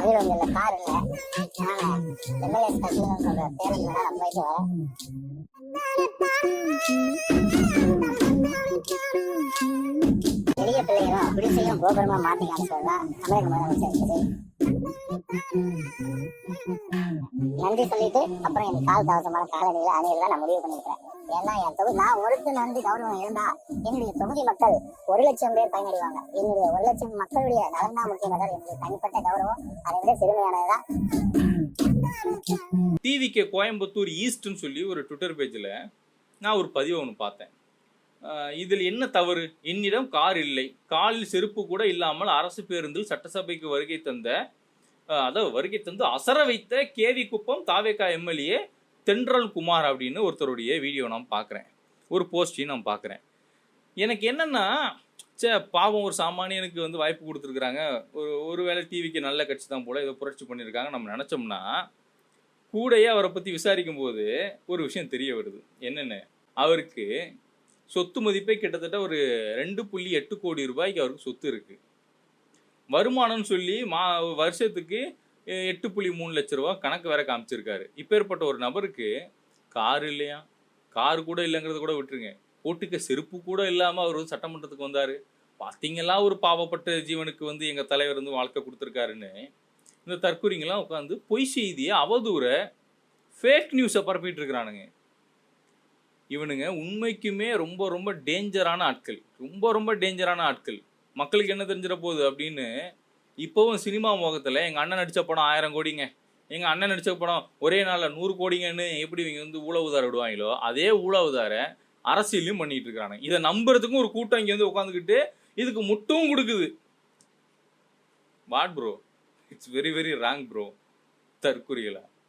மகிழ்வுல car இல்லை. MLA special சொல்ற பேருந்து நம்ம வயசு பெரிய பிள்ளைகளும் குடிசையும் கோபுரமா மாத்தி காமிச்சதுதான் தமிழக முதலமைச்சர். நன்றி சொல்லிட்டு அப்புறம் என் கால் கவசமான காலநிலை அணியதான் நான் முடிவு பண்ணிருக்கேன். ஏன்னா என் தொகுதி நான் ஒருத்து நன்றி கௌரவம் இருந்தா என்னுடைய தொகுதி மக்கள் 1,00,000 பேர் பயனடைவாங்க. என்னுடைய 1,00,000 மக்களுடைய நலன் தான் முக்கியம். என்னுடைய தனிப்பட்ட கௌரவம் அதை விட சிறுமையானதுதான். டிவிகே கோயம்புத்தூர் ஈஸ்ட்னு சொல்லி ஒரு ட்விட்டர் பேஜில் நான் ஒரு பதிவு ஒன்று பார்த்தேன். இதில் என்ன தவறு? என்னிடம் கார் இல்லை, காலில் செருப்பு கூட இல்லாமல் அரசு பேருந்தில் சட்டசபைக்கு வருகை தந்து அசர வைத்த கேவி குப்பம் தாவேகா எம்எல்ஏ தென்றல் குமார் அப்படின்னு ஒருத்தருடைய வீடியோ நான் பார்க்குறேன், ஒரு போஸ்டையும் நான் பார்க்குறேன். எனக்கு என்னென்னா, பாவம் ஒரு சாமானியனுக்கு வந்து வாய்ப்பு கொடுத்துருக்குறாங்க, ஒரு வேளை டிவிக்கு நல்ல கட்சி தான் போல் ஏதோ புரட்சி பண்ணியிருக்காங்க நம்ம நினச்சோம்னா, கூடையே அவரை பற்றி விசாரிக்கும் போது ஒரு விஷயம் தெரிய வருது. என்னென்னு, அவருக்கு சொத்து மதிப்பே கிட்டத்தட்ட ஒரு 2.8 கோடி ரூபாய்க்கு அவருக்கு சொத்து இருக்குது. வருமானம்னு சொல்லி வருஷத்துக்கு 8.3 லட்ச ரூபா கணக்கு வேற காமிச்சிருக்காரு. இப்பேற்பட்ட ஒரு நபருக்கு கார் இல்லையா, கார் கூட இல்லைங்கிறத கூட விட்டுருங்க, போட்டுக்க செருப்பு கூட இல்லாமல் அவர் வந்து சட்டமன்றத்துக்கு வந்தார். பார்த்தீங்களா ஒரு பாவப்பட்ட ஜீவனுக்கு வந்து எங்கள் தலைவர் வந்து வாழ்க்கை கொடுத்துருக்காருன்னு இந்த தற்கொலைங்கெல்லாம் உட்காந்து பொய் செய்தியை அவதூற ஃபேக் நியூஸை பரப்பிட்டு இருக்கிறானுங்க. இவனுங்க உண்மைக்குமே ரொம்ப ரொம்ப டேஞ்சரான ஆட்கள், ரொம்ப டேஞ்சரான ஆட்கள். மக்களுக்கு என்ன தெரிஞ்சிட போகுது அப்படின்னு இப்போவும் சினிமா முகத்தில் எங்கள் அண்ணன் நடித்த படம் 1000 கோடிங்க, எங்கள் அண்ணன் நடித்த படம் ஒரே நாளில் 100 கோடிங்கன்னு எப்படி இவங்க வந்து ஊழவுதார விடுவாங்களோ அதே ஊழவுதார அரசியலையும் பண்ணிட்டு இருக்கிறாங்க. இதை நம்புறதுக்கும் ஒரு கூட்டம் இங்கே வந்து உட்காந்துக்கிட்டு இதுக்கு முட்டும் கொடுக்குது. What bro, it's very wrong bro. தற்குறிகளா?